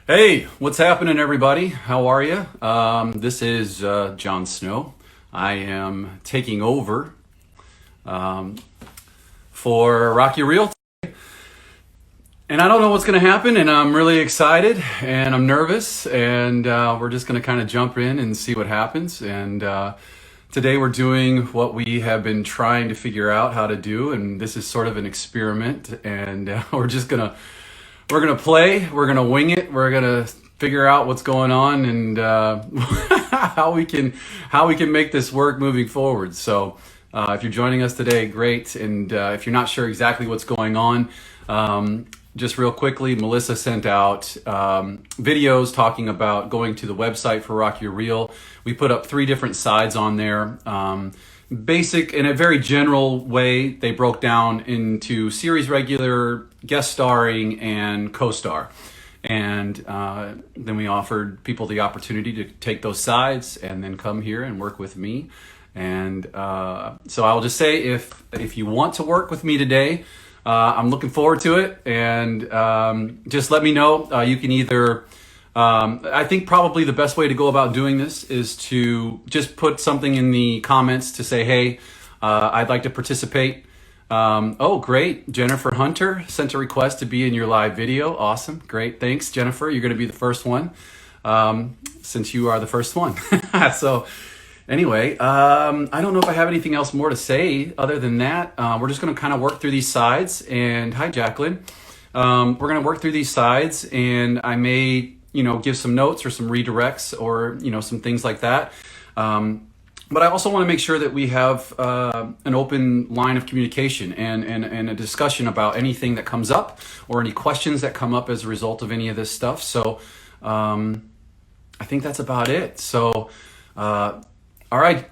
Hey, what's happening, everybody? How are you? This is Jon Snow. I am taking over for Rocky Real, and I don't know what's going to happen, and I'm really excited, and I'm nervous, and we're just going to kind of jump in and see what happens. And today we're doing what we have been trying to figure out how to do, and this is sort of an experiment, and we're gonna play. We're gonna wing it. We're gonna figure out what's going on and how we can make this work moving forward. So, if you're joining us today, great. And if you're not sure exactly what's going on, just real quickly, Melissa sent out videos talking about going to the website for Rock Your Reel. We put up 3 different sides on there. Basic, in a very general way, they broke down into series regular, guest starring, and co-star. And then we offered people the opportunity to take those sides and then come here and work with me. And so I'll just say, if you want to work with me today, I'm looking forward to it. And just let me know. You can either I think probably the best way to go about doing this is to just put something in the comments to say, hey, I'd like to participate. Oh, great. Jennifer Hunter sent a request to be in your live video. Awesome. Great. Thanks, Jennifer. You're going to be the first one since you are the first one. So anyway, I don't know if I have anything else more to say other than that. We're just going to kind of work through these sides. And hi, Jacqueline. We're going to work through these sides, and I may give some notes or some redirects or, some things like that. But I also want to make sure that we have an open line of communication and a discussion about anything that comes up or any questions that come up as a result of any of this stuff. So I think that's about it. So, all right,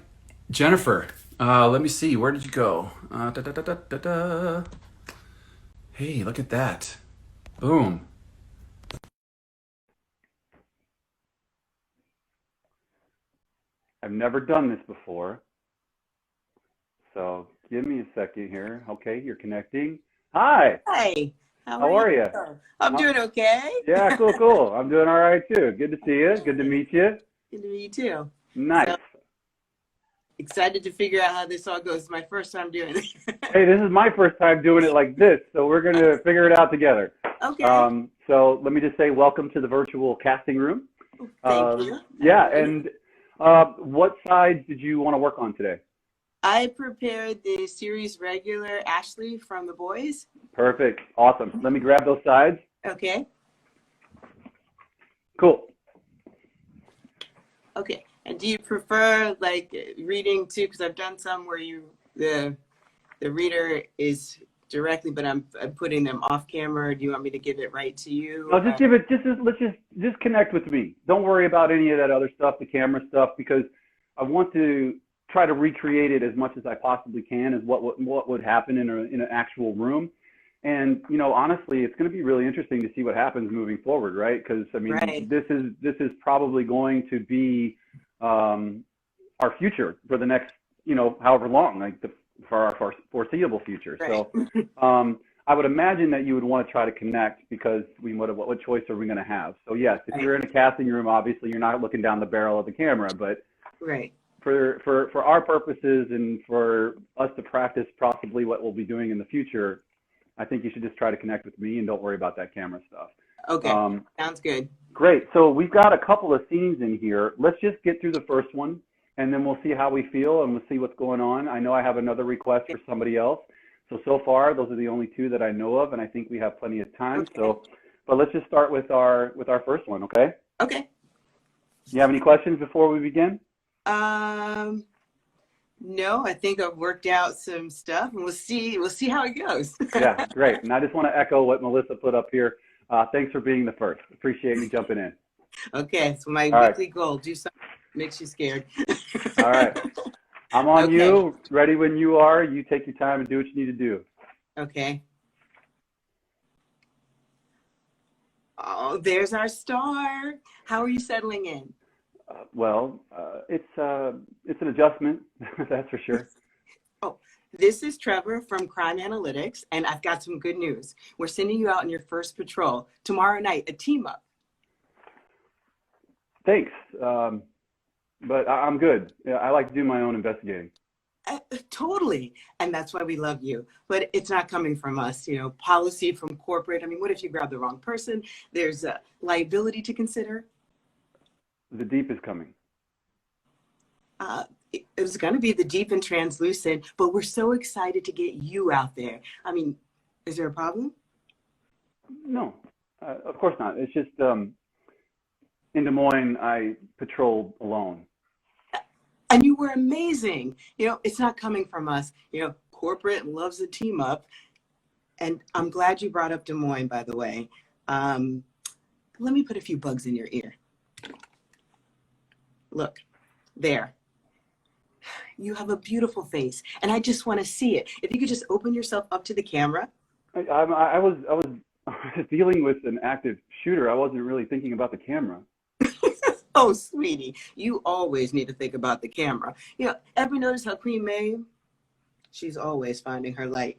Jennifer, let me see. Where did you go? Hey, look at that. Boom. I've never done this before, so give me a second here. Okay, you're connecting. Hi, Hi, how are how you? are you? I'm Uh, doing okay. yeah, cool, cool. I'm doing all right too. Good to see you. Good to meet you. Good to meet you too. Nice. So excited to figure out how this all goes. It's my first time doing it. Hey, this is my first time doing it like this, so we're gonna figure it out together. Okay, So let me just say, welcome to the virtual casting room. thank you. Yeah, and what sides did you want to work on today? I prepared the series regular Ashley from The Boys. Perfect. Awesome. Let me grab those sides. Okay, Cool. okay. And do you prefer like reading too? Because I've done some where the reader is directly, but I'm putting them off camera. Do you want me to give it right to you? No, just give it. Let's just connect with me. Don't worry about any of that other stuff, the camera stuff, because I want to try to recreate it as much as I possibly can, as what would happen in an actual room. And honestly, it's going to be really interesting to see what happens moving forward, right? Because I mean, Right, this is probably going to be our future for the next however long, like for our foreseeable future. right. So I would imagine that you would want to try to connect because what choice are we going to have? So yes, if Right, you're in a casting room, obviously you're not looking down the barrel of the camera, but right. for our purposes and for us to practice possibly what we'll be doing in the future, I think you should just try to connect with me and don't worry about that camera stuff. Okay, Um, sounds good. Great. So we've got a couple of scenes in here. Let's just get through the first one, and then we'll see how we feel and we'll see what's going on. I know I have another request for somebody else. So far, those are the only 2 that I know of, and I think we have plenty of time. Okay, So, but let's just start with our first one, okay? okay. You have any questions before we begin? Um, no, I think I've worked out some stuff, and we'll see how it goes. Yeah, great. And I just want to echo what Melissa put up here. Thanks for being the first. Appreciate you jumping in. Okay, so my All right. weekly goal, do something that makes you scared. All right. I'm on Okay, you. Ready when you are. You take your time and do what you need to do. okay. Oh, there's our star. How are you settling in? It's an adjustment, that's for sure. Oh, this is Trevor from Crime Analytics, and I've got some good news. We're sending you out on your first patrol tomorrow night, a team up. Thanks. But I'm good. Yeah, I like to do my own investigating. Totally. And that's why we love you. But it's not coming from us, you know, policy from corporate. I mean, what if you grab the wrong person? There's a liability to consider. The deep is coming. It was going to be the deep and translucent, but we're so excited to get you out there. I mean, is there a problem? No, of course not. It's just in Des Moines, I patrolled alone. And you were amazing. You know, it's not coming from us. You know, corporate loves a team up. And I'm glad you brought up Des Moines, by the way. Let me put a few bugs in your ear. Look, there. You have a beautiful face, and I just want to see it. If you could just open yourself up to the camera. I was dealing with an active shooter. I wasn't really thinking about the camera. Oh, sweetie, you always need to think about the camera. You know, ever notice how Queen May, she's always finding her light.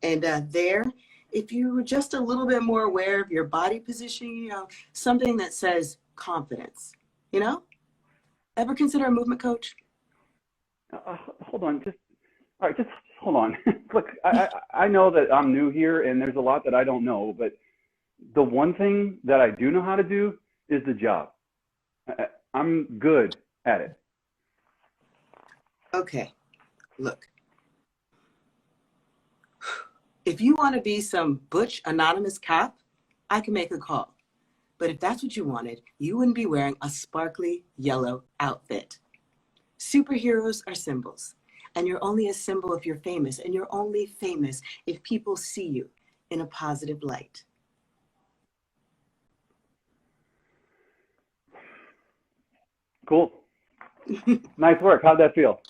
And there, if you were just a little bit more aware of your body positioning, you know, something that says confidence, you know? Ever consider a movement coach? Hold on, all right, just hold on. Look, I know that I'm new here and there's a lot that I don't know, but the one thing that I do know how to do is the job. I'm good at it. Okay, look. If you want to be some butch anonymous cop, I can make a call. But if that's what you wanted, you wouldn't be wearing a sparkly yellow outfit. Superheroes are symbols, and you're only a symbol if you're famous, and you're only famous if people see you in a positive light. Cool. Nice work. How'd that feel?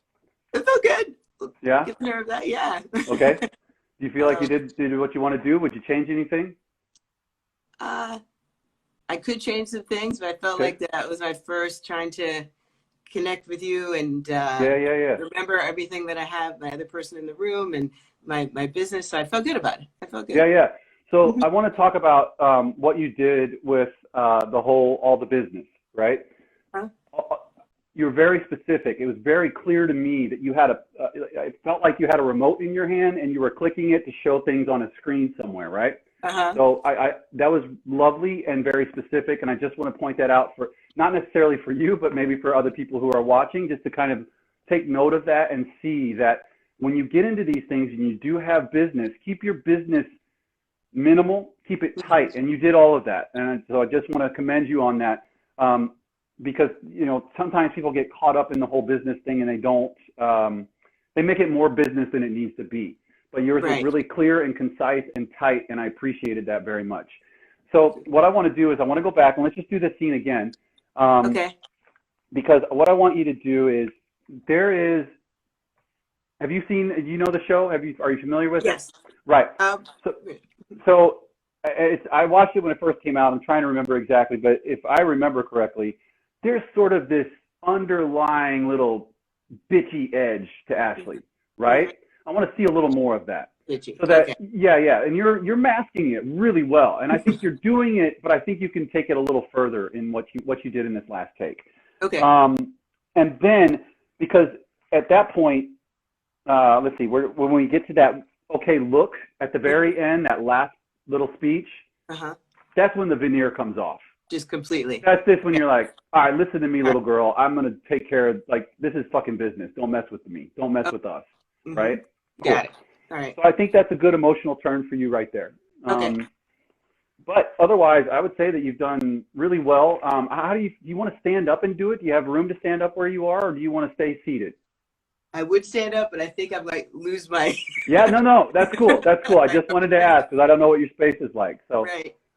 It felt good. Yeah? Get there of that, yeah. Okay. Do you feel like you did what you want to do? Would you change anything? I could change some things, but I felt like that was my first trying to connect with you and remember everything that I have, my other person in the room and my business. So I felt good about it. I felt good. Yeah. So I want to talk about what you did with all the business, right? Huh? You're very specific. It was very clear to me that you had it felt like you had a remote in your hand and you were clicking it to show things on a screen somewhere, right? Uh-huh. So that was lovely and very specific. And I just want to point that out for, not necessarily for you, but maybe for other people who are watching, just to kind of take note of that and see that when you get into these things and you do have business, keep your business minimal, keep it tight. And you did all of that. And so I just want to commend you on that. Because, you know, sometimes people get caught up in the whole business thing and they don't, they make it more business than it needs to be. But yours was really clear and concise and tight, and I appreciated that very much. So what I want to do is I want to go back and let's just do this scene again. Okay. Because what I want you to do is have you seen, do you know the show? Are you familiar with it? Right. So I watched it when it first came out. I'm trying to remember exactly, but if I remember correctly, there's sort of this underlying little bitchy edge to Ashley, right? I want to see a little more of that. Bitchy. So that, and you're masking it really well, and I think you're doing it, but I think you can take it a little further in what you did in this last take. Okay. And then because at that point, let's see, when we get to that look at the very end, that last little speech, that's when the veneer comes off. Just completely. That's this when you're like, all right, listen to me, little girl. I'm going to take care of, this is fucking business. Don't mess with me. Don't mess with us. Right? Got it. All right. So I think that's a good emotional turn for you right there. Okay. But otherwise, I would say that you've done really well. How do you want to stand up and do it? Do you have room to stand up where you are, or do you want to stay seated? I would stand up, but I think I might lose my. Yeah, no, that's cool. That's cool. I just wanted to ask because I don't know what your space is like. So,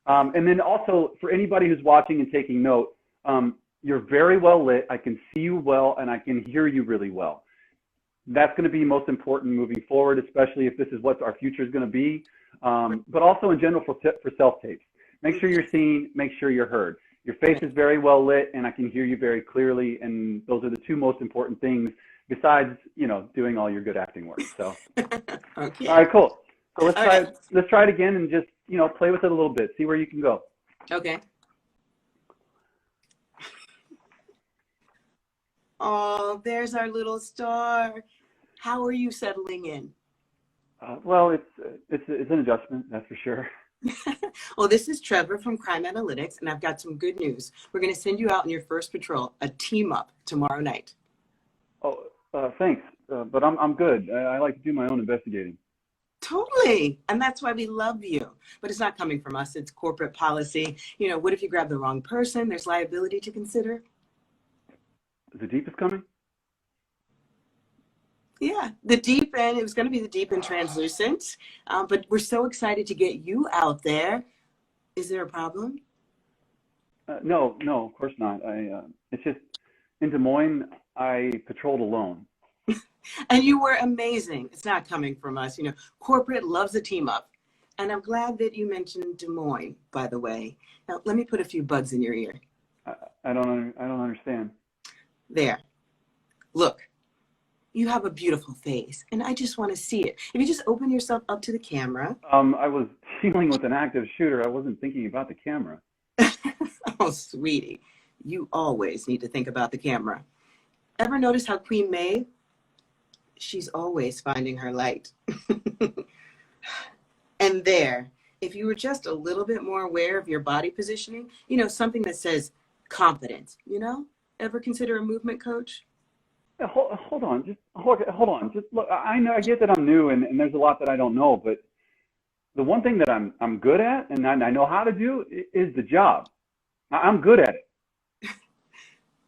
and then also for anybody who's watching and taking note, you're very well lit. I can see you well, and I can hear you really well. That's going to be most important moving forward, especially if this is what our future is going to be. But also in general for self-tapes. Make sure you're seen, make sure you're heard. Your face is very well lit and I can hear you very clearly, and those are the two most important things besides, doing all your good acting work. So Okay. All right, cool. So let's try it again and just, play with it a little bit, see where you can go. Okay. Oh, there's our little star. How are you settling in? Well, it's an adjustment, that's for sure. Well, this is Trevor from Crime Analytics, and I've got some good news. We're going to send you out on your first patrol, a team up tomorrow night. Oh, thanks, but I'm good. I like to do my own investigating. Totally. And that's why we love you. But it's not coming from us. It's corporate policy. You know, what if you grab the wrong person? There's liability to consider. Is the deepest coming? Yeah, the deep end. It was going to be the deep and translucent. But we're so excited to get you out there. Is there a problem? No, of course not. It's just in Des Moines, I patrolled alone. And you were amazing. It's not coming from us. You know, corporate loves a team up. And I'm glad that you mentioned Des Moines, by the way. Now, let me put a few bugs in your ear. I don't understand. There. Look, you have a beautiful face, and I just want to see it. If you just open yourself up to the camera. I was dealing with an active shooter. I wasn't thinking about the camera. Oh, sweetie, you always need to think about the camera. Ever notice how Queen Maeve? She's always finding her light. And there, if you were just a little bit more aware of your body positioning, you know, something that says confidence, you know? Ever consider a movement coach? Yeah, hold on, just hold on. Just look, I know, I get that I'm new and there's a lot that I don't know, but the one thing that I'm good at and I know how to do is the job. I'm good at it.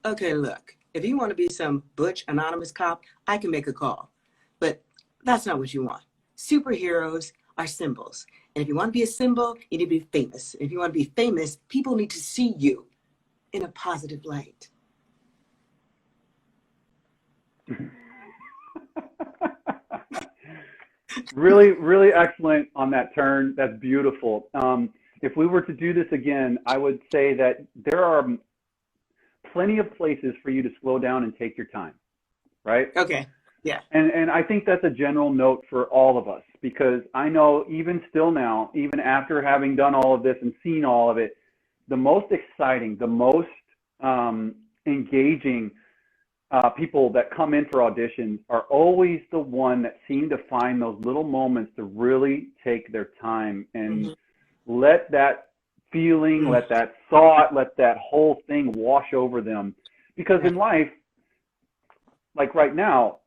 Okay, look, if you want to be some butch anonymous cop, I can make a call. But that's not what you want. Superheroes are symbols. And if you want to be a symbol, you need to be famous. If you want to be famous, people need to see you in a positive light. Really, really excellent on that turn. That's beautiful. If we were to do this again, I would say that there are plenty of places for you to slow down and take your time, right? Okay, yeah. And I think that's a general note for all of us, because I know even still now, even after having done all of this and seen all of it, the most exciting, the most engaging people that come in for auditions are always the one that seem to find those little moments to really take their time and let that feeling, let that thought, let that whole thing wash over them. Because in life, like right now,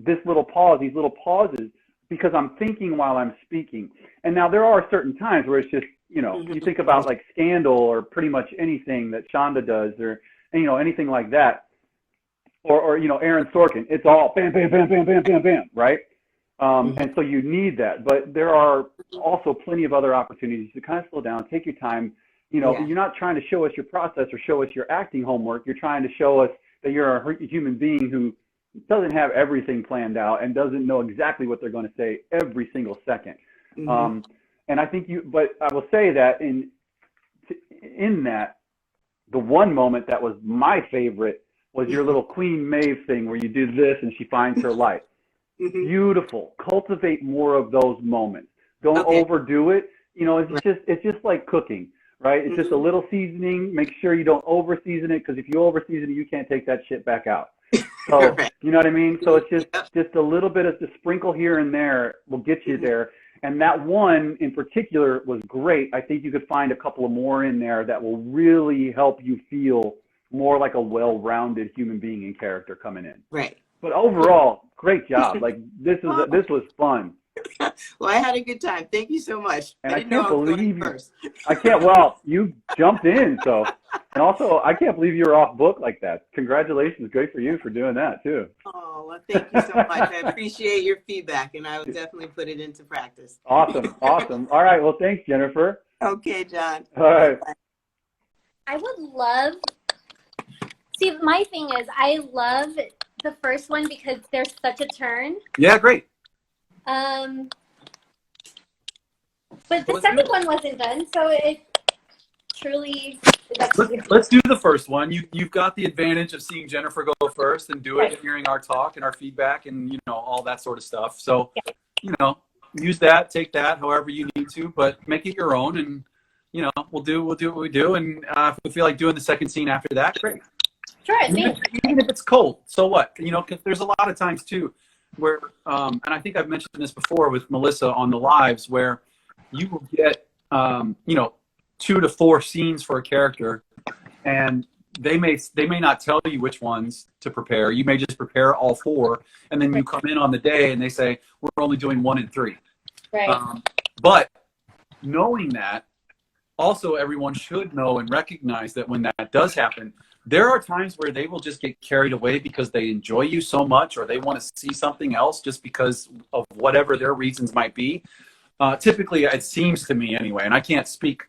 these little pauses, because I'm thinking while I'm speaking. And now there are certain times where it's just, you know, you think about like Scandal or pretty much anything that Shonda does or, you know, anything like that. Or you know, Aaron Sorkin, it's all bam, bam, bam, bam, bam, bam, bam, right? And so you need that. But there are also plenty of other opportunities to kind of slow down, take your time. You know, you're not trying to show us your process or show us your acting homework. You're trying to show us that you're a human being who doesn't have everything planned out and doesn't know exactly what they're going to say every single second. And I think but I will say that in that, the one moment that was my favorite was your little Queen Maeve thing where you do this and she finds her light. Beautiful. Cultivate more of those moments. Don't overdo it. You know, it's just like cooking, right? It's just a little seasoning. Make sure you don't over season it, because if you over season it, you can't take that shit back out. So you know what I mean? So it's just a little bit of just sprinkle here and there will get you there. And that one in particular was great. I think you could find a couple of more in there that will really help you feel more like a well-rounded human being and character coming in. Right. But overall, great job. Like this was fun. Well, I had a good time. Thank you so much. And I can't believe you. I can't. Well, you jumped in, so. And also, I can't believe you were off book like that. Congratulations, great for you for doing that too. Oh, well, thank you so much. I appreciate your feedback, and I will definitely put it into practice. Awesome. All right. Well, thanks, Jennifer. Okay, John. All right. I would love. See, my thing is, I love the first one because there's such a turn. Yeah, great. But the second one wasn't done, so it truly. Let's do the first one. You've got the advantage of seeing Jennifer go first and do it, and hearing our talk and our feedback and, you know, all that sort of stuff. So, you know, use that, take that, however you need to, but make it your own. And, you know, we'll do what we do. And if we feel like doing the second scene after that, great. Sure, Even if it's cold, so what? You know, because there's a lot of times too where, and I think I've mentioned this before with Melissa on the lives, where you will get, you know, 2 to 4 scenes for a character, and they may not tell you which ones to prepare. You may just prepare all 4, and then you come in on the day and they say we're only doing 1 and 3. right. But knowing that, also everyone should know and recognize that when that does happen, there are times where they will just get carried away because they enjoy you so much, or they want to see something else just because of whatever their reasons might be. Typically, it seems to me anyway, and I can't speak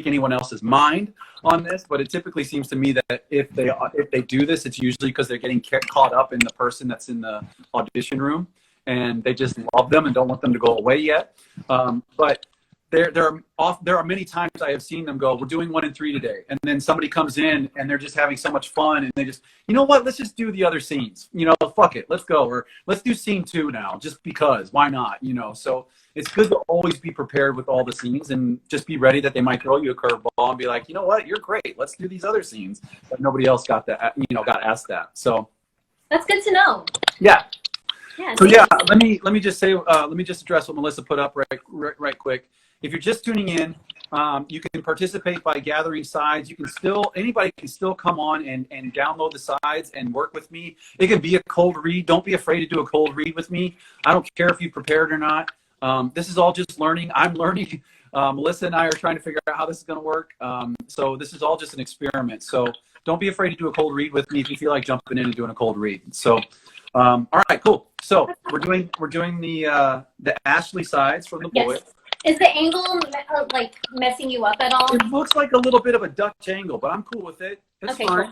anyone else's mind on this, but it typically seems to me that if they do this, it's usually because they're getting caught up in the person that's in the audition room, and they just love them and don't want them to go away yet. But there are many times I have seen them go, we're doing 1 and 3 today, and then somebody comes in and they're just having so much fun, and they just, you know what, let's just do the other scenes, you know, fuck it, let's go, or let's do scene 2 now, just because, why not, you know. So it's good to always be prepared with all the scenes, and just be ready that they might throw you a curveball and be like, you know what, you're great, let's do these other scenes, but nobody else got asked that. So That's good to know. yeah. Yeah. So yeah, let me just say, let me just address what Melissa put up right quick. If you're just tuning in, you can participate by gathering sides. Anybody can still come on and download the sides and work with me. It can be a cold read. Don't be afraid to do a cold read with me. I don't care if you prepared or not. This is all just learning. I'm learning. Melissa and I are trying to figure out how this is going to work. So this is all just an experiment. So don't be afraid to do a cold read with me if you feel like jumping in and doing a cold read. So, all right, cool. So we're doing the Ashley sides from the boys. Yes. Is the angle like messing you up at all? It looks like a little bit of a Dutch angle, but I'm cool with it. It's Okay, fine. cool.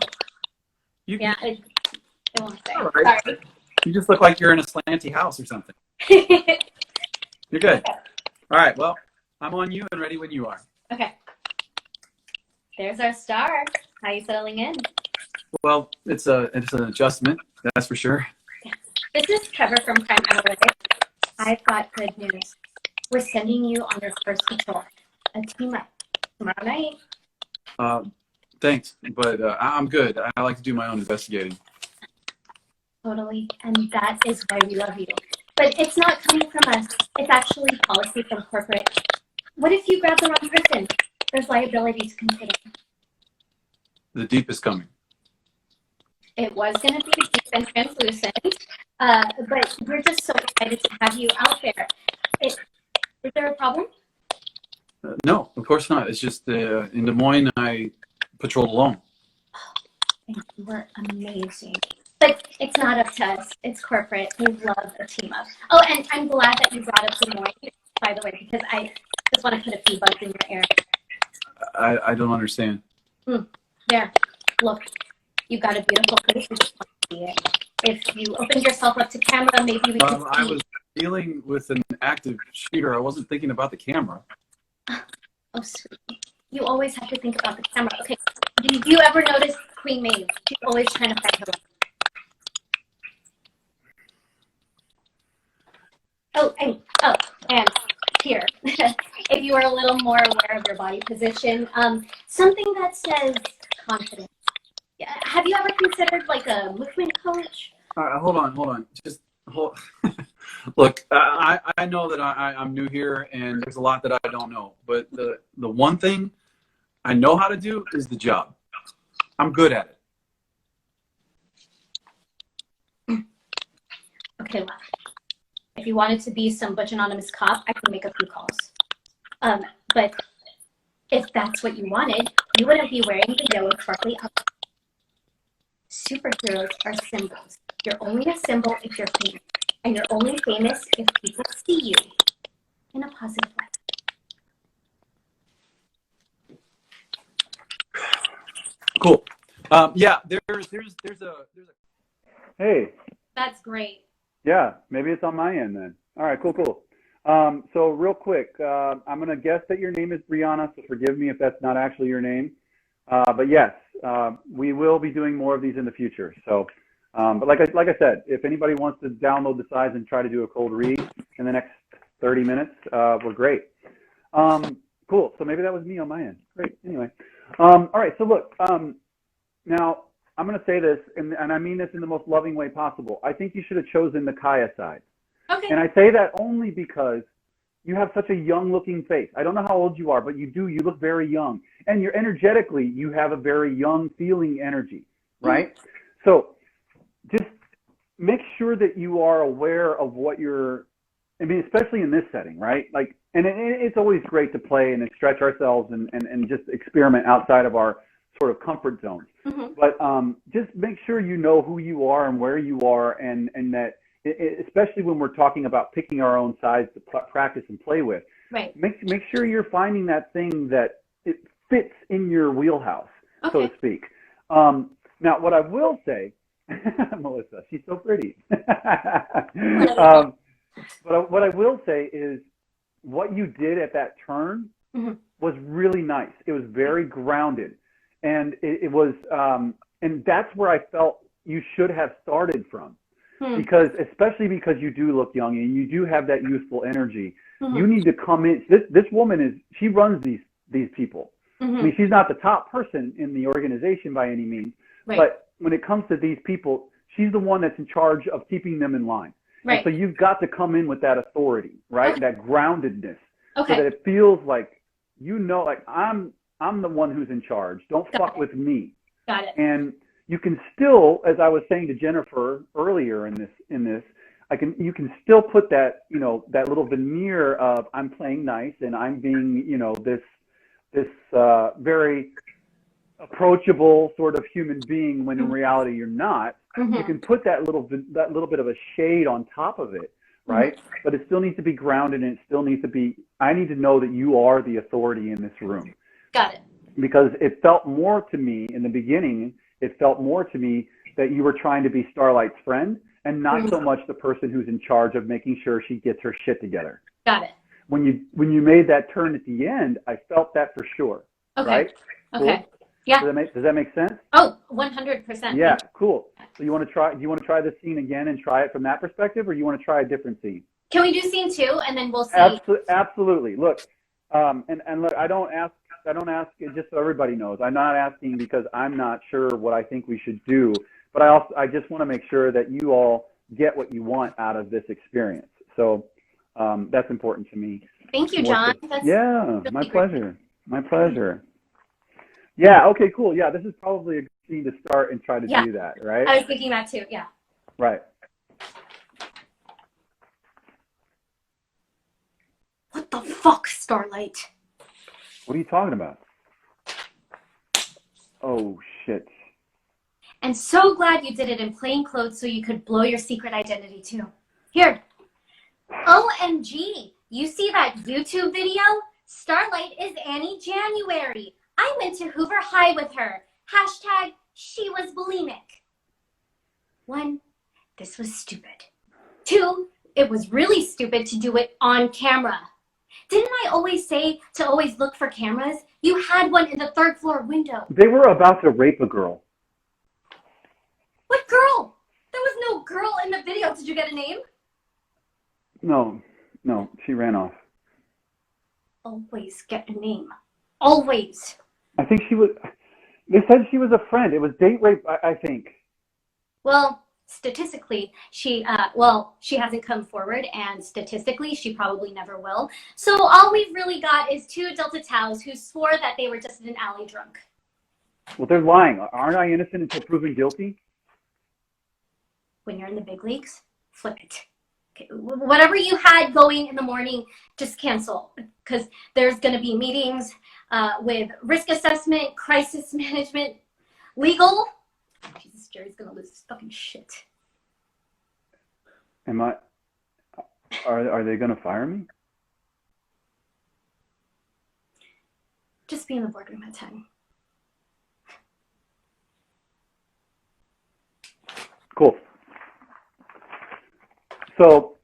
Yeah, it won't say. All right. Sorry. You just look like you're in a slanty house or something. You're good. All right. Well, I'm on you and ready when you are. Okay. There's our star. How are you settling in? Well, it's an adjustment, that's for sure. Yes. This is Trevor from Crime Analytics. I've got good news. We're sending you on your first patrol. A team up tomorrow night. Thanks, but I'm good. I like to do my own investigating. Totally. And that is why we love you. But it's not coming from us. It's actually policy from corporate. What if you grab the wrong person? There's liability to consider. The deep is coming. It was going to be deep and translucent, but we're just so excited to have you out there. Is there a problem? No, of course not. It's just in Des Moines, I patrolled alone. You were amazing. But it's not up to us. It's corporate. They love a team up. Oh, and I'm glad that you brought up Des Moines, by the way, because I just want to put a few bugs in your ear. I don't understand. There. Look, you've got a beautiful face. We just want to see it. If you opened yourself up to camera, maybe we could see. I was dealing with an active shooter. I wasn't thinking about the camera. Oh, sweet. You always have to think about the camera. Okay. Did you ever notice Queen Maeve? She's always trying to find her. And here, if you are a little more aware of your body position, something that says confidence. Have you ever considered like a movement coach? Hold on. Just hold. Look, I know that I'm new here, and there's a lot that I don't know. But the one thing I know how to do is the job. I'm good at it. Okay, well, if you wanted to be some Butch Anonymous cop, I can make a few calls. But if that's what you wanted, you wouldn't be wearing the yellow sparkly outfit. Superheroes are symbols. You're only a symbol if you're famous. And you're only famous if people see you in a positive light. Cool. Yeah, there's a. Hey. That's great. Yeah, maybe it's on my end then. All right, cool. So real quick, I'm going to guess that your name is Brianna, so forgive me if that's not actually your name. But yes, we will be doing more of these in the future. So, but like I said, if anybody wants to download the sides and try to do a cold read in the next 30 minutes, we're great. Cool. So maybe that was me on my end. Great. Anyway. All right. So look, Now, I'm going to say this, and I mean this in the most loving way possible. I think you should have chosen the Kaya side. Okay. And I say that only because you have such a young-looking face. I don't know how old you are, but you do. You look very young. And you're energetically, you have a very young feeling energy, right? Mm-hmm. So just make sure that you are aware of what you're, I mean, especially in this setting, right? Like, and it's always great to play and stretch ourselves and just experiment outside of our sort of comfort zones. Mm-hmm. But just make sure you know who you are and where you are, and that, especially when we're talking about picking our own sides to practice and play with. Right. Make sure you're finding that thing that it fits in your wheelhouse, okay, so to speak. Now, what I will say, Melissa, she's so pretty. But what I will say is, what you did at that turn mm-hmm. was really nice. It was very grounded, and it was, and that's where I felt you should have started from, because especially because you do look young and you do have that youthful energy. Mm-hmm. You need to come in. This woman she runs these people. Mm-hmm. I mean, she's not the top person in the organization by any means, right, but when it comes to these people, she's the one that's in charge of keeping them in line. Right. And so you've got to come in with that authority, right? Okay. That groundedness, okay, so that it feels like, like I'm the one who's in charge. Don't fuck with me. Got it. And you can still, as I was saying to Jennifer earlier in this, you can still put that, that little veneer of, I'm playing nice and I'm being, this very approachable sort of human being, when in reality you're not. Mm-hmm. You can put that little bit of a shade on top of it, right? Mm-hmm. But it still needs to be grounded, and it still needs to be, I need to know that you are the authority in this room. Got it. Because it felt more to me in the beginning, that you were trying to be Starlight's friend and not so much the person who's in charge of making sure she gets her shit together. Got it. When you made that turn at the end, I felt that for sure. Okay. Right? Okay. Cool? Yeah. Does that make sense? Oh, 100%. Yeah, cool. So do you want to try this scene again and try it from that perspective, or you want to try a different scene? Can we do scene 2 and then we'll see? Absolutely. Look, and look, I don't ask just so everybody knows. I'm not asking because I'm not sure what I think we should do, but I just want to make sure that you all get what you want out of this experience. So that's important to me. Thank you, Jon. That's really my pleasure. My pleasure. Yeah, okay, cool. Yeah, this is probably a good scene to start and try to do that, right? I was thinking that too, yeah. Right. What the fuck, Starlight? What are you talking about? Oh, shit. And so glad you did it in plain clothes so you could blow your secret identity too. Here. OMG, you see that YouTube video? Starlight is Annie January. I went to Hoover High with her. Hashtag she was bulimic. 1, this was stupid. 2, it was really stupid to do it on camera. Didn't I always say to always look for cameras? You had one in the 3rd floor window. They were about to rape a girl. What girl? There was no girl in the video. Did you get a name? No, she ran off. Always get a name. Always. I think they said she was a friend. It was date rape, I think. Well, statistically, she hasn't come forward, and statistically, she probably never will. So all we've really got is 2 Delta Taus who swore that they were just in an alley drunk. Well, they're lying. Aren't I innocent until proven guilty? When you're in the big leagues, flip it. Okay, whatever you had going in the morning, just cancel, because there's going to be meetings with risk assessment, crisis management, legal. Jesus, Jerry's going to lose his fucking shit. Are they going to fire me? Just be in the boardroom at 10. Cool. So,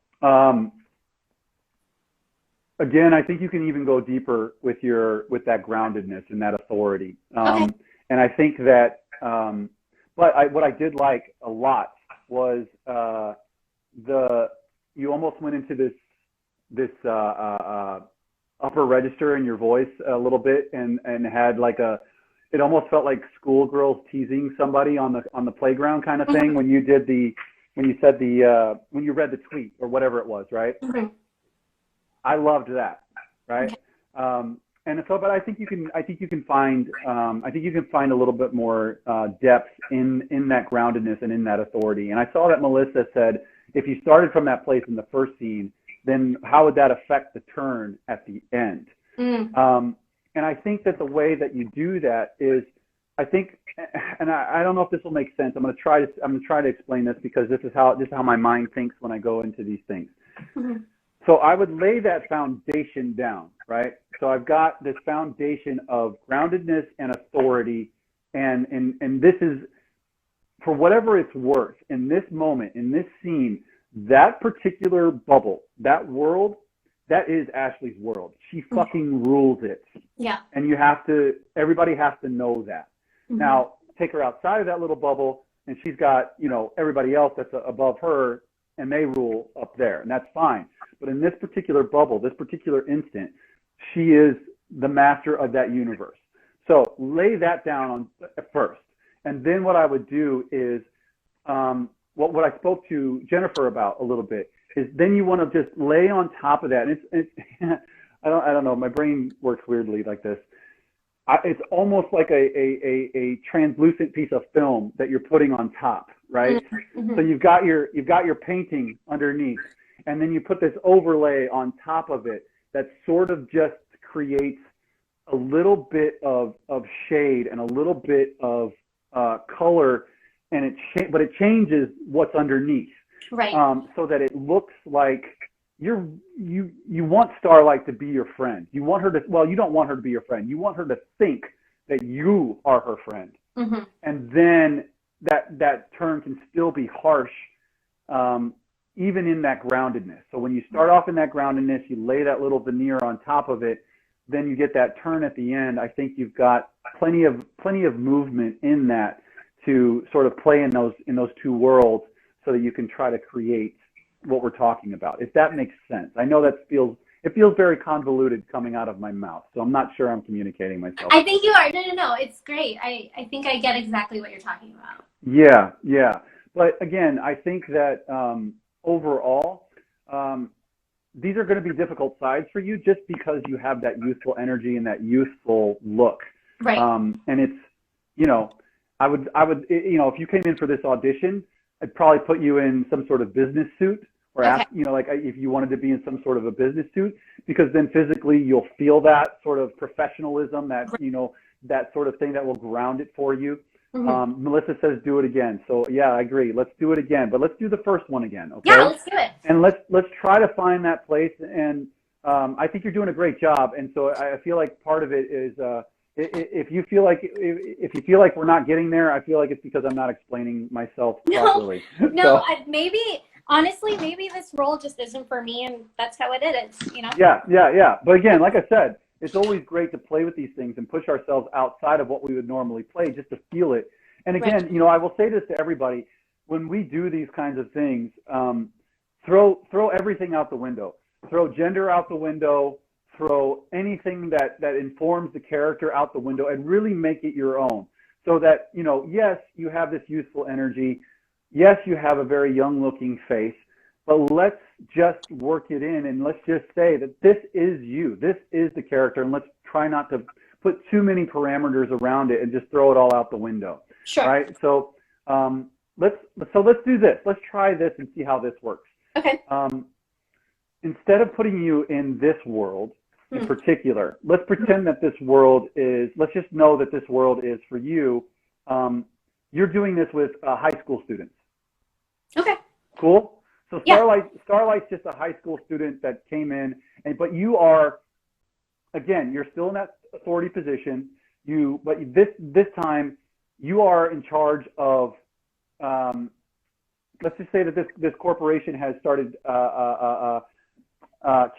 again, I think you can even go deeper with that groundedness and that authority. Okay. And I think that, what I did like a lot was you almost went into this upper register in your voice a little bit, and had like it almost felt like schoolgirls teasing somebody on the playground kind of thing when you read the tweet or whatever it was, right? I loved that, right? And so, but I think you can find a little bit more depth in that groundedness and in that authority. And I saw that Melissa said, if you started from that place in the first scene, then how would that affect the turn at the end? And I think that the way that you do that is, I think, and I don't know if this will make sense. I'm going to try to explain this because this is how my mind thinks when I go into these things. So I would lay that foundation down, right? So I've got this foundation of groundedness and authority, and this is, for whatever it's worth, in this moment, in this scene, that particular bubble, that world, that is Ashley's world. She fucking rules it. Yeah. And everybody has to know that. Now, take her outside of that little bubble, and she's got, everybody else that's above her, and they rule up there, and that's fine. But in this particular bubble, this particular instant, she is the master of that universe. So lay that down first. And then what I would do is, what I spoke to Jennifer about a little bit is then you want to just lay on top of that. And it's I don't know, my brain works weirdly like this. It's almost like a translucent piece of film that you're putting on top, right? So you've got your painting underneath, and then you put this overlay on top of it that sort of just creates a little bit of shade and a little bit of color, and but it changes what's underneath, right? So that it looks like you want Starlight to be your friend. You want her to, well, you don't want her to be your friend. You want her to think that you are her friend, and then that turn can still be harsh, even in that groundedness. So when you start off in that groundedness, you lay that little veneer on top of it, then you get that turn at the end. I think you've got plenty of movement in that to sort of play in those two worlds, so that you can try to create what we're talking about, if that makes sense. I know it feels very convoluted coming out of my mouth, so I'm not sure I'm communicating myself. I think you are. No, it's great. I think I get exactly what you're talking about. Yeah. But again, I think that overall, these are going to be difficult sides for you just because you have that youthful energy and that youthful look. Right. And it's, I would, if you came in for this audition, I'd probably put you in some sort of business suit, or ask, like if you wanted to be in some sort of a business suit, because then physically you'll feel that sort of professionalism, that, that sort of thing that will ground it for you. Melissa says, do it again. So yeah, I agree. Let's do it again, but let's do the first one again. Okay. Yeah, let's do it. And let's try to find that place. And I think you're doing a great job. And so I feel like part of it is, if you feel like we're not getting there, I feel like it's because I'm not explaining myself properly. No, honestly, maybe this role just isn't for me, and that's how it is, Yeah. But again, like I said, it's always great to play with these things and push ourselves outside of what we would normally play just to feel it. And again, I will say this to everybody: when we do these kinds of things, throw everything out the window. Throw gender out the window. Throw anything that informs the character out the window, and really make it your own. So that, yes, you have this youthful energy. Yes, you have a very young looking face, but let's just work it in, and let's just say that this is you. This is the character, and let's try not to put too many parameters around it and just throw it all out the window. Sure. Right? So let's do this. Let's try this and see how this works. Okay. Instead of putting you in this world in particular, let's pretend that this world is, let's just know that this world is for you. You're doing this with high school students. Okay. Cool. So Starlight's just a high school student that came in, but you are, again, you're still in that authority position. But this time you are in charge of, let's just say that this corporation has started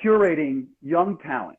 curating young talent.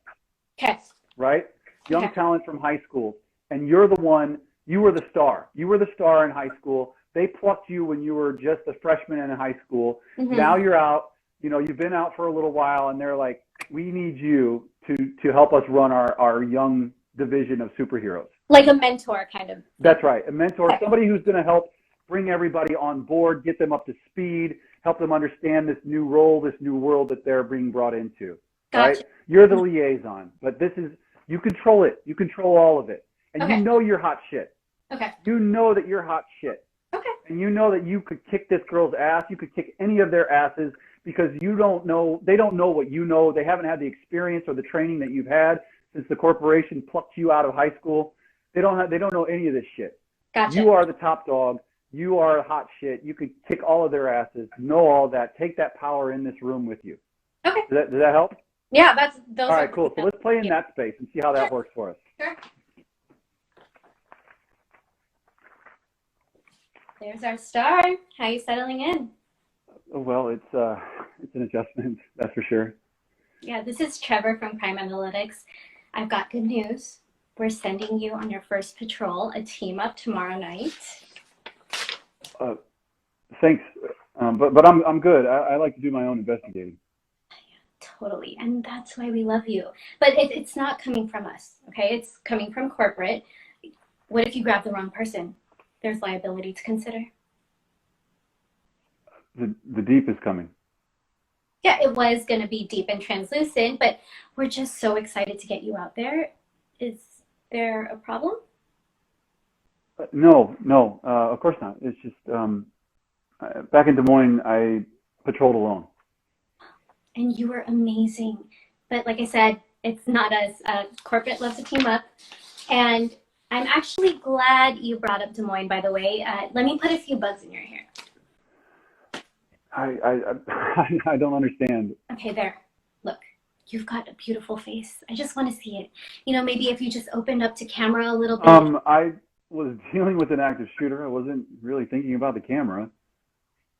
Okay. Right? Young talent from high school. And you were the star. You were the star in high school. They plucked you when you were just a freshman in high school. Now you're out, you've been out for a little while, and they're like, we need you to help us run our young division of superheroes. Like a mentor kind of. That's right. A mentor, Okay. somebody who's going to help bring everybody on board, get them up to speed, help them understand this new role, this new world that they're being brought into. Gotcha. Right? You're the liaison, but this is, you control it. You control all of it. And Okay. you know you're hot shit. Okay. You know that you're hot shit. Okay. And you know that you could kick this girl's ass. You could kick any of their asses because you don't know, they don't know what you know. They haven't had the experience or the training that you've had since the corporation plucked you out of high school. They don't know any of this shit. Gotcha. You are the top dog. You are hot shit. You could kick all of their asses. Know all that. Take that power in this room with you. Okay. Does that help? Yeah, those All are right, cool. So let's play in that space and see how that works for us. Sure. There's our star. How are you settling in? Well, it's an adjustment, that's for sure. Yeah, this is Trevor from Crime Analytics. I've got good news. We're sending you on your first patrol, a team up tomorrow night. Thanks, but I'm good. I like to do my own investigating. Totally, and that's why we love you. But it's not coming from us, okay? It's coming from corporate. What if you grab the wrong person? There's liability to consider. The deep is coming. Yeah, it was going to be deep and translucent, but we're just so excited to get you out there. Is there a problem? No, of course not. It's just back in Des Moines, I patrolled alone. And you were amazing. But like I said, it's not us. Corporate loves to team up. And I'm actually glad you brought up Des Moines, by the way. Let me put a few bugs in your hair. I don't understand. Okay, there. Look, you've got a beautiful face. I just want to see it. You know, maybe if you just opened up to camera a little bit. I was dealing with an active shooter. I wasn't really thinking about the camera.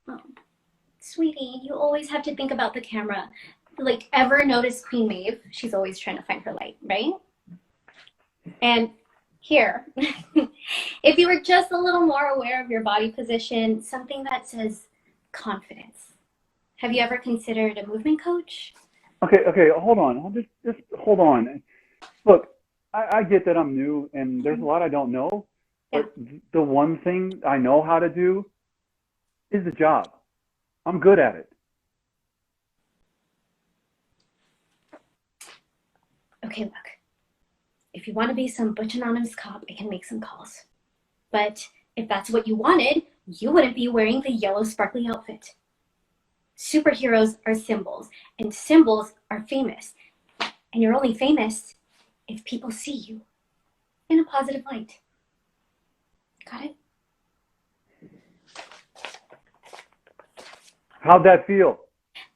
Oh, sweetie, you always have to think about the camera. Like, ever notice Queen Maeve? She's always trying to find her light, right? And here, if you were just a little more aware of your body position, something that says confidence. Have you ever considered a movement coach? Okay, hold on. Just hold on. Look, I get that I'm new and there's a lot I don't know, but the one thing I know how to do is the job. I'm good at it. Okay, look. If you want to be some butch anonymous cop, I can make some calls. But if that's what you wanted, you wouldn't be wearing the yellow sparkly outfit. Superheroes are symbols, and symbols are famous. And you're only famous if people see you in a positive light. Got it? How'd that feel?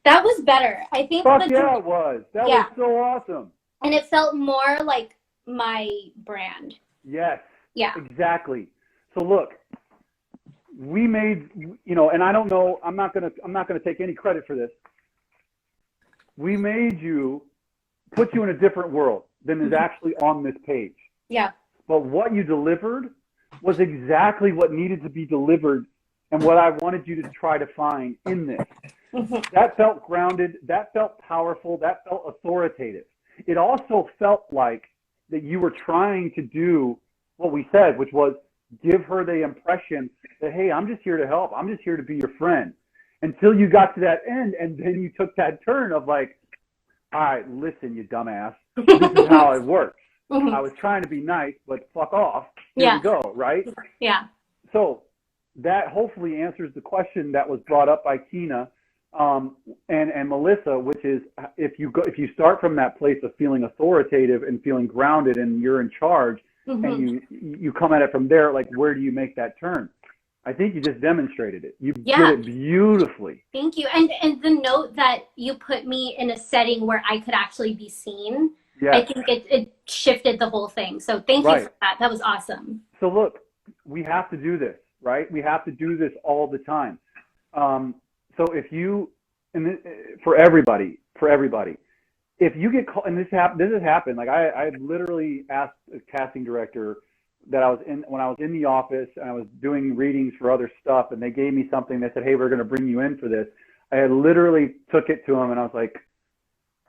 That was better. I think. Fuck yeah, it was. That was so awesome. And it felt more like my brand. Yes. Yeah. Exactly. So look, we made, and I don't know, I'm not gonna take any credit for this. We made put you in a different world than is actually on this page. Yeah. But what you delivered was exactly what needed to be delivered and what I wanted you to try to find in this. That felt grounded, that felt powerful, that felt authoritative. It also felt like that you were trying to do what we said, which was give her the impression that, hey, I'm just here to help. I'm just here to be your friend. Until you got to that end, and then you took that turn of like, all right, listen, you dumbass. This is how it works. I was trying to be nice, but fuck off. Here we go, right? Yeah. So that hopefully answers the question that was brought up by Tina and Melissa, which is if you start from that place of feeling authoritative and feeling grounded and you're in charge, and you come at it from there, like where do you make that turn? I think you just demonstrated it. You did it beautifully. Thank you. And the note that you put me in a setting where I could actually be seen, I think it shifted the whole thing. So thank you for that. That was awesome. So look, we have to do this, right? We have to do this all the time. So if you, and for everybody, if you get called, and this has happened, like I literally asked a casting director that when I was in the office and I was doing readings for other stuff, and they gave me something. They said, hey, we're going to bring you in for this. I had literally took it to him and I was like,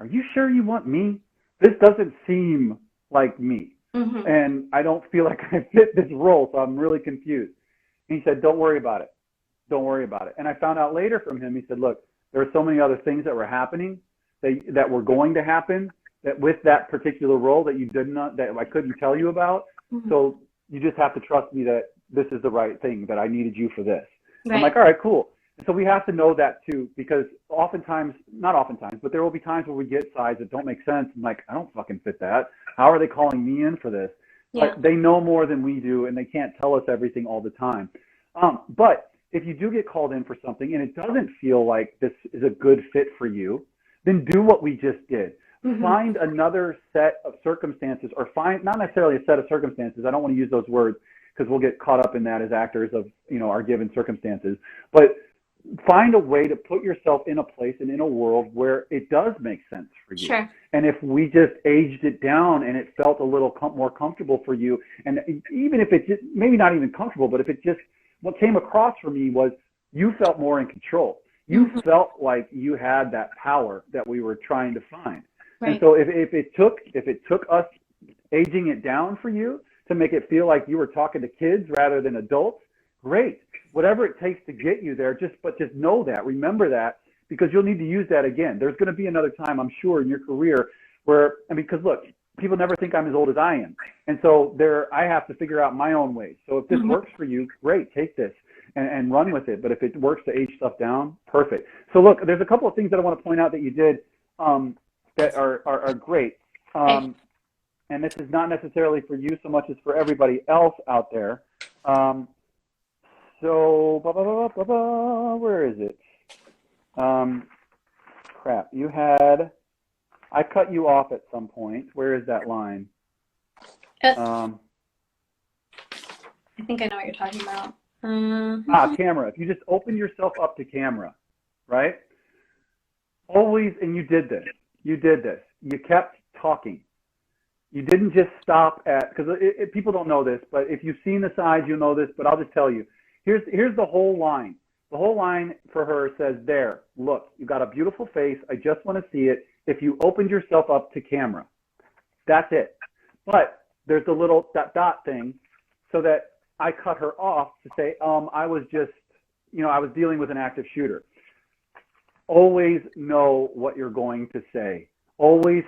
are you sure you want me? This doesn't seem like me. Mm-hmm. and I don't feel like I fit this role, so I'm really confused. And he said, don't worry about it. Don't worry about it. And I found out later from him, he said, look, there were so many other things that were happening that were going to happen that with that particular role that you did not, that I couldn't tell you about. Mm-hmm. So you just have to trust me that this is the right thing, that I needed you for this. Right. I'm like, all right, cool. So we have to know that too, because oftentimes, not oftentimes, but there will be times where we get sides that don't make sense. I'm like, I don't fucking fit that. How are they calling me in for this? Yeah. But they know more than we do, and they can't tell us everything all the time. But if you do get called in for something and it doesn't feel like this is a good fit for you, then do what we just did. Mm-hmm. Find another set of circumstances, or find, not necessarily a set of circumstances. I don't want to use those words because we'll get caught up in that as actors of, our given circumstances. But find a way to put yourself in a place and in a world where it does make sense for you. Sure. And if we just aged it down and it felt a little more comfortable for you, and even if it just, maybe not even comfortable, but if it just, what came across for me was you felt more in control. You Mm-hmm. felt like you had that power that we were trying to find. Right. And so if it took us aging it down for you to make it feel like you were talking to kids rather than adults, great. Whatever it takes to get you there, just know that, remember that, because you'll need to use that again. There's going to be another time, I'm sure, in your career where, because look, people never think I'm as old as I am. And so I have to figure out my own ways. So if this Mm-hmm. works for you, great, take this and run with it. But if it works to age stuff down, perfect. So look, there's a couple of things that I want to point out that you did that are great. And this is not necessarily for you so much as for everybody else out there. So, where is it? Crap, I cut you off at some point. Where is that line? I think I know what you're talking about. Camera. If you just open yourself up to camera, right? Always, and you did this. You kept talking. You didn't just stop at, because people don't know this, but if you've seen the sides, you'll know this, but I'll just tell you. Here's the whole line. The whole line for her says, there, look, you got a beautiful face. I just want to see it. If you opened yourself up to camera, that's it. But there's the little dot thing so that I cut her off to say, I was just, I was dealing with an active shooter. Always know what you're going to say. Always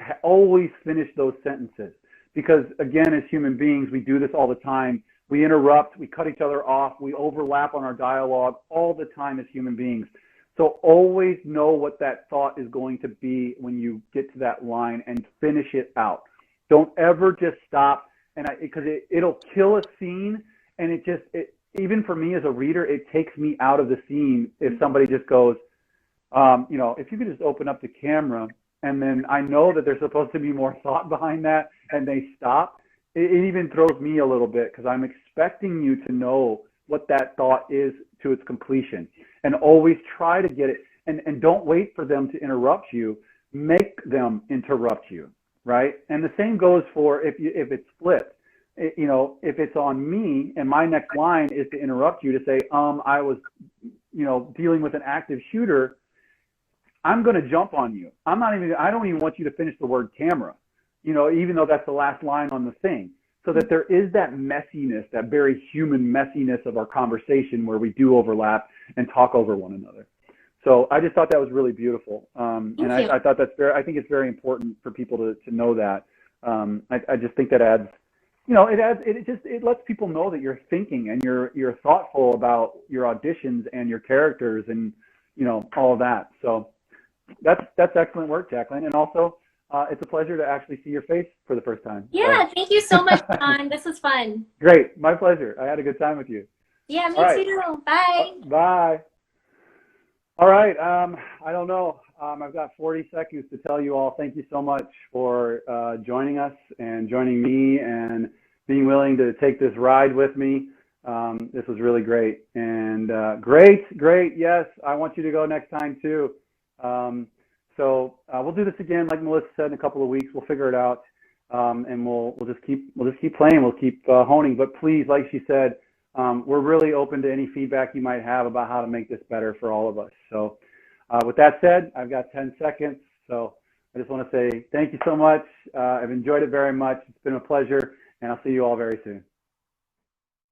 finish those sentences. Because again, as human beings, we do this all the time. We interrupt, we cut each other off, we overlap on our dialogue all the time as human beings. So always know what that thought is going to be when you get to that line and finish it out. Don't ever just stop, because it'll kill a scene, and even for me as a reader, it takes me out of the scene if somebody just goes, if you could just open up the camera, and then I know that there's supposed to be more thought behind that, and they stop. It even throws me a little bit because I'm expecting you to know what that thought is to its completion, and always try to get it. And don't wait for them to interrupt you. Make them interrupt you, right? And the same goes for if it's flipped. If it's on me and my next line is to interrupt you to say, I was, dealing with an active shooter, I'm going to jump on you. I don't even want you to finish the word camera, even though that's the last line on the thing, so that there is that messiness, that very human messiness of our conversation where we do overlap and talk over one another. So I just thought that was really beautiful. And I thought I think it's very important for people to know that. I just think that adds, it lets people know that you're thinking and you're thoughtful about your auditions and your characters and, all of that. So that's excellent work, Jacqueline. And also, it's a pleasure to actually see your face for the first time. Yeah, thank you so much, Jon. This was fun. Great. My pleasure. I had a good time with you. Yeah, me too. Bye. Bye. All right. I don't know. I've got 40 seconds to tell you all thank you so much for joining us and joining me and being willing to take this ride with me. This was really great. And great. Yes, I want you to go next time too. So we'll do this again, like Melissa said, in a couple of weeks. We'll figure it out, and we'll just keep playing. We'll keep honing. But please, like she said, we're really open to any feedback you might have about how to make this better for all of us. So with that said, I've got 10 seconds. So I just want to say thank you so much. I've enjoyed it very much. It's been a pleasure. And I'll see you all very soon.